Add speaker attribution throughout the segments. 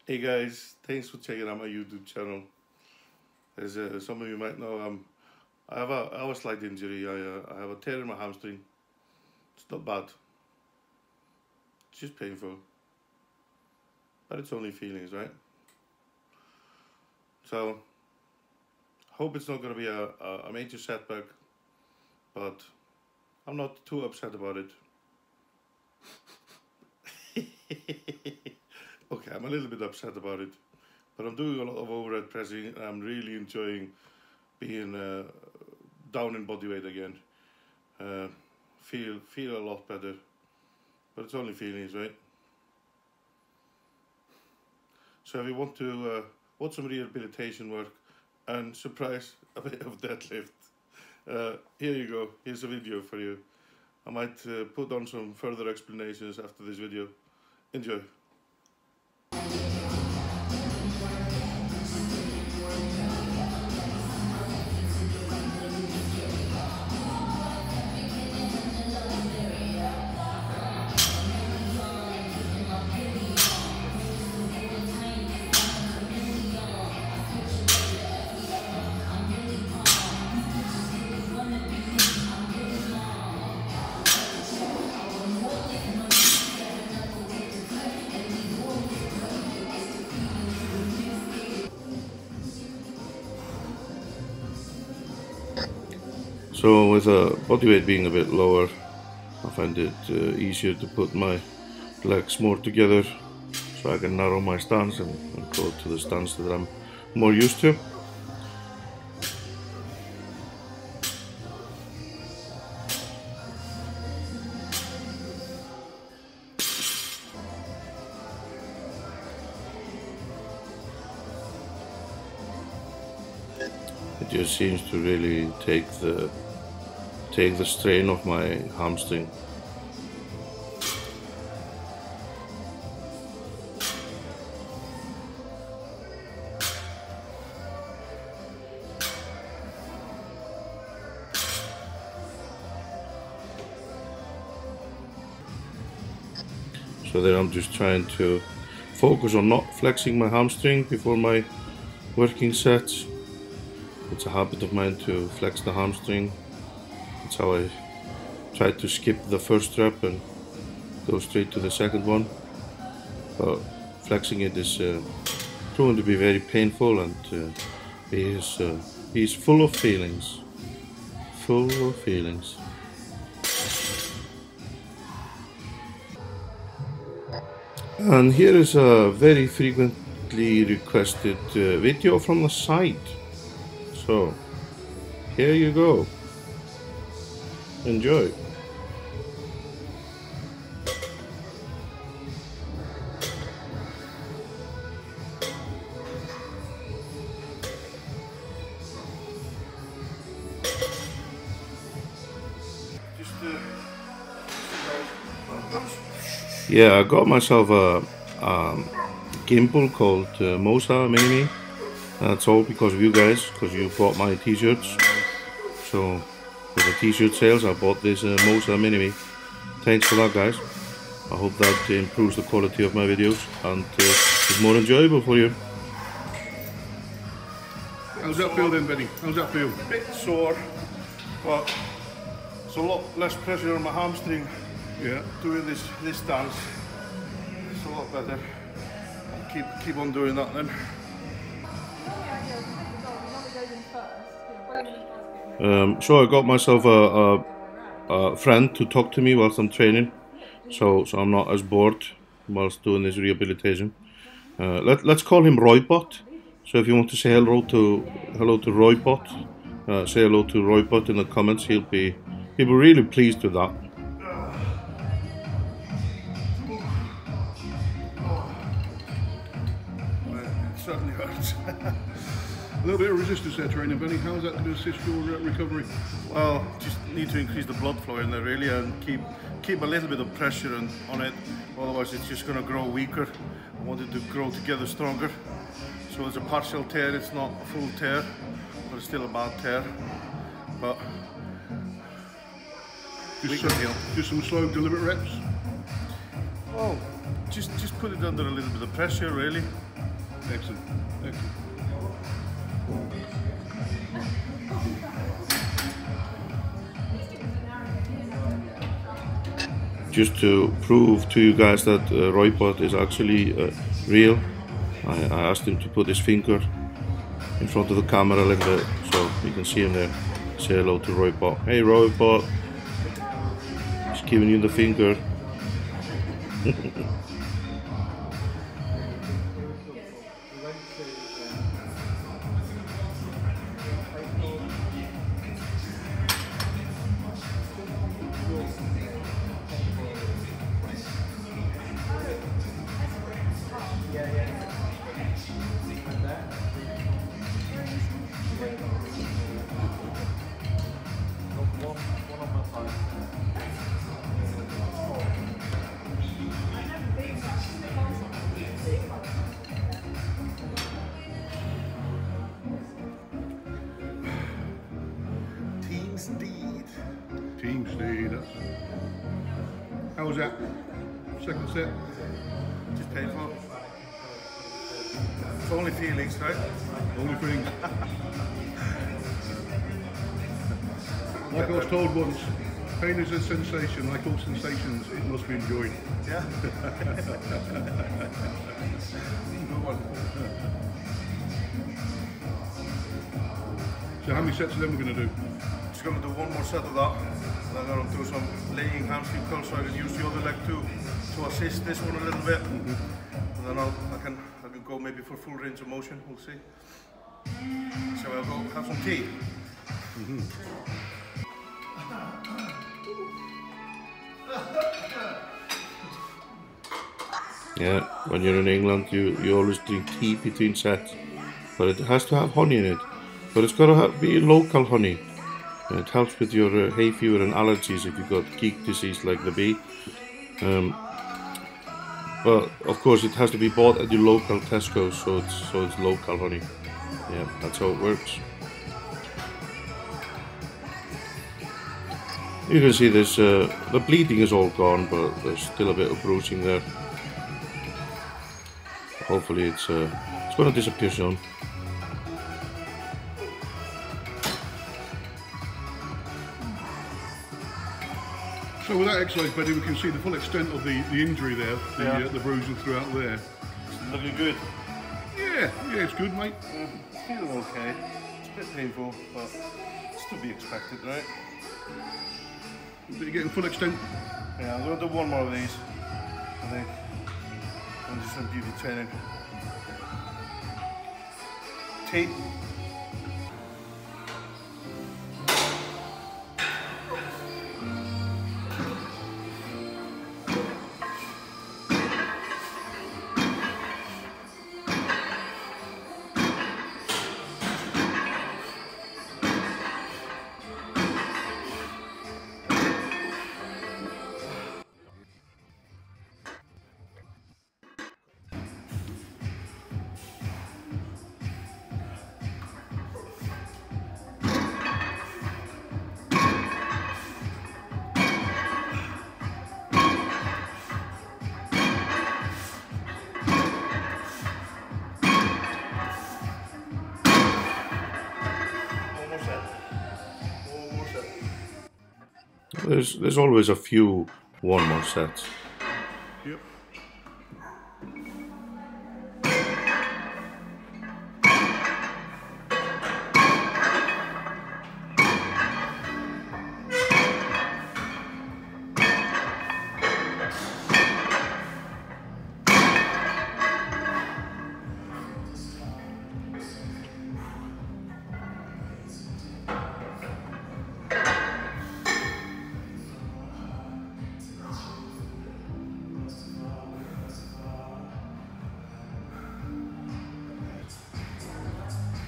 Speaker 1: Hey guys, thanks for checking out my YouTube channel. As some of you might know, I have a slight injury. I have a tear in my hamstring. It's not bad. It's just painful. But it's only feelings, right? So, hope it's not going to be a major setback. But I'm not too upset about it. Okay, I'm a little bit upset about it, but I'm doing a lot of overhead pressing and I'm really enjoying being down in body weight again. Feel a lot better, but it's only feelings, right? So if you want to watch some rehabilitation work and surprise a bit of deadlift, here you go. Here's a video for you. I might put on some further explanations after this video. Enjoy. So with body weight being a bit lower, I find it easier to put my legs more together so I can narrow my stance and go to the stance that I'm more used to. It just seems to really take the strain off my hamstring. So then I'm just trying to focus on not flexing my hamstring before my working sets. It's a habit of mine to flex the hamstring. That's how I try to skip the first rep and go straight to the second one. But flexing it is proven to be very painful, and he's full of feelings. Full of feelings. And here is a very frequently requested video from the side. So, here you go. Enjoy. Yeah, I got myself a gimbal called Mosa Mini. That's all because of you guys, because you bought my t-shirts. So for the t-shirt sales, I bought this Mosa Mini. Thanks for that, guys. I hope that improves the quality of my videos and is more enjoyable for you.
Speaker 2: How's that feel then, Benny? How's that feel?
Speaker 1: A bit sore, but it's a lot less pressure on my hamstring.
Speaker 2: Yeah.
Speaker 1: Doing this stance, it's a lot better. I'll keep on doing that then. So I got myself a friend to talk to me whilst I'm training, so I'm not as bored whilst doing this rehabilitation. Let's call him Roybot. So if you want to say hello to Roybot, say hello to Roybot in the comments. He'll be really pleased with that.
Speaker 2: It certainly hurts. A little bit of resistance there training, Benny. How's that going to assist your recovery?
Speaker 1: Well, just need to increase the blood flow in there really, and keep a little bit of pressure on it. Otherwise, it's just going to grow weaker. I want it to grow together stronger. So it's a partial tear. It's not a full tear, but it's still a bad tear. But
Speaker 2: just some slow, deliberate reps.
Speaker 1: Well, just put it under a little bit of pressure, really.
Speaker 2: Excellent. Excellent.
Speaker 1: Just to prove to you guys that Roybot is actually real, I asked him to put his finger in front of the camera like that, so you can see him there. Say hello to Roybot. Hey Roybot, he's giving you the finger.
Speaker 2: Team Steed. How was that? Second set?
Speaker 3: Just painful. It's only feelings, right?
Speaker 2: Only feelings. Like I was told once, pain is a sensation. Like all sensations, it must be enjoyed.
Speaker 3: Yeah. Good one.
Speaker 2: So how many sets of them we're going to do?
Speaker 3: Just going to do one more set of that. Then I'm going to do some laying hamstring curls so I can use the other leg to assist this one a little bit. And then I can go maybe for full range of motion. We'll see. So I'll go have some tea.
Speaker 1: Yeah, when you're in England, you always drink tea between sets, but it has to have honey in it. But it's got to be local honey. And it helps with your hay fever and allergies if you've got geek disease like the bee. But of course, it has to be bought at your local Tesco, so it's local honey. Yeah, that's how it works. You can see this. The bleeding is all gone, but there's still a bit of bruising there. Hopefully, it's going to disappear soon.
Speaker 2: So with that exercise, Benny, we can see the full extent of the injury there, the bruising throughout there.
Speaker 3: It's looking good.
Speaker 2: Yeah, it's good, mate.
Speaker 3: Feeling okay. It's a bit painful, but it's to be expected, right?
Speaker 2: Did you get in full extent?
Speaker 3: Yeah, I'm going to do one more of these, I think. I'm just some beauty training. Tape.
Speaker 1: There's always a few one more sets.
Speaker 2: Yep.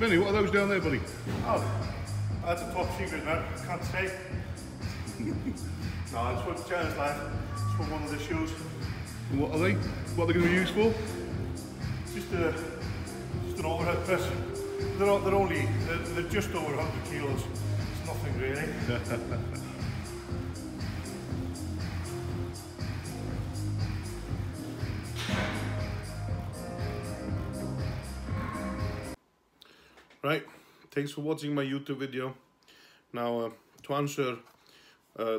Speaker 2: Benny, what are those down there, buddy?
Speaker 3: Oh, that's a top secret, man. Can't say. No, it's what Jan's like. It's for one of the shoes.
Speaker 2: And what are they? What are they going to be used for?
Speaker 3: Just an overhead press. They're just over 100 kilos. It's nothing really.
Speaker 2: Right, thanks for watching my YouTube video. Now to answer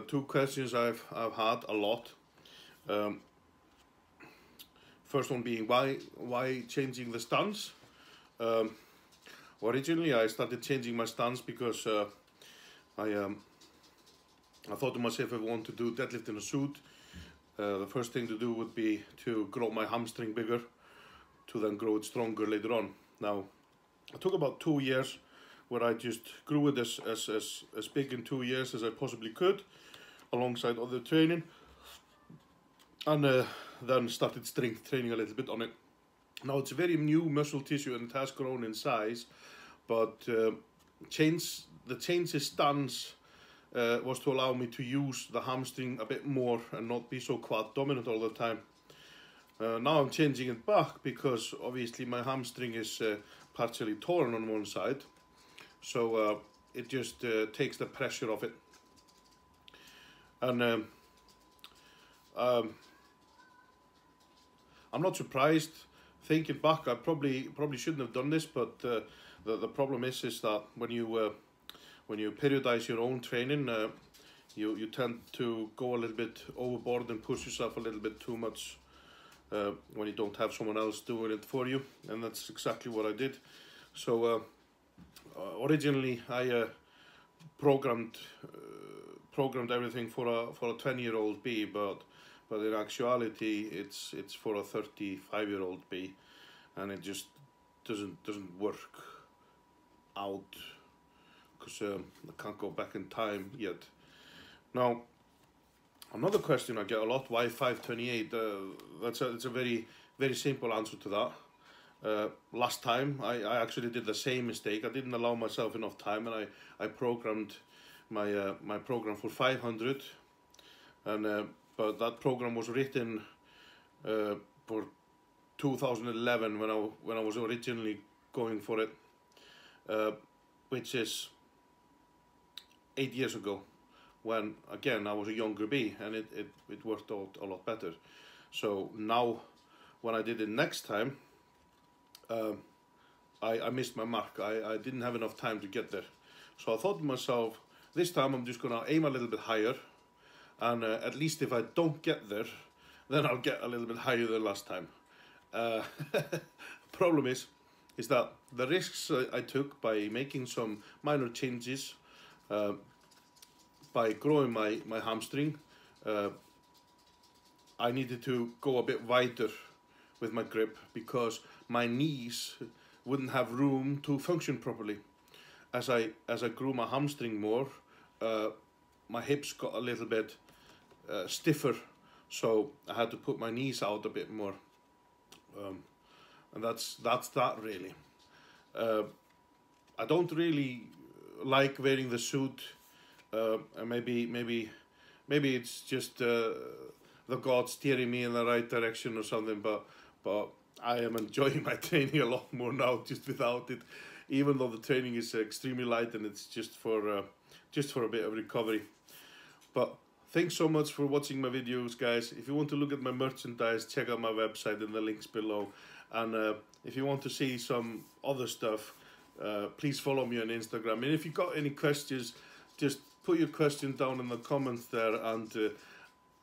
Speaker 2: two questions I've had a lot. First one being why changing the stance. Originally I started changing my stance because I thought to myself, if I want to do deadlift in a suit, the first thing to do would be to grow my hamstring bigger to then grow it stronger later on. Now it took about 2 years where I just grew it as big in 2 years as I possibly could alongside other training, and then started strength training a little bit on it. Now it's a very new muscle tissue and it has grown in size, but the change in stance was to allow me to use the hamstring a bit more and not be so quad dominant all the time. Now I'm changing it back because obviously my hamstring is partially torn on one side, so it just takes the pressure off it. And I'm not surprised. Thinking back, I probably shouldn't have done this, but the problem is that when you periodize your own training, you tend to go a little bit overboard and push yourself a little bit too much when you don't have someone else doing it for you, and that's exactly what I did. So originally I programmed everything for a 20-year-old B, but in actuality it's for a 35-year-old B, and it just doesn't work out because I can't go back in time yet. Now another question I get a lot: why 528? It's a very simple answer to that. Last time I actually did the same mistake. I didn't allow myself enough time, and I programmed my program for 500, and but that program was written for 2011 when I was originally going for it, which is 8 years ago, when again I was a younger B, and it worked out a lot better. So now when I did it next time, I missed my mark. I didn't have enough time to get there. So I thought to myself, this time I'm just gonna aim a little bit higher, and at least if I don't get there, then I'll get a little bit higher than last time. Problem is that the risks I took by making some minor changes, by growing my hamstring, I needed to go a bit wider with my grip because my knees wouldn't have room to function properly. As I grew my hamstring more, my hips got a little bit stiffer, so I had to put my knees out a bit more, and that's that really. I don't really like wearing the suit, and maybe it's just the God steering me in the right direction or something, but I am enjoying my training a lot more now just without it, even though the training is extremely light and it's just for a bit of recovery. But thanks so much for watching my videos, guys. If you want to look at my merchandise, check out my website in the links below. And if you want to see some other stuff, please follow me on Instagram. And if you got any questions, just put your question down in the comments there, and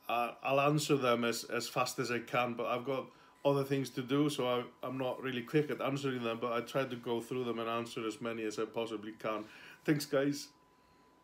Speaker 2: I'll answer them as fast as I can. But I've got other things to do, so I'm not really quick at answering them, but I try to go through them and answer as many as I possibly can. Thanks, guys.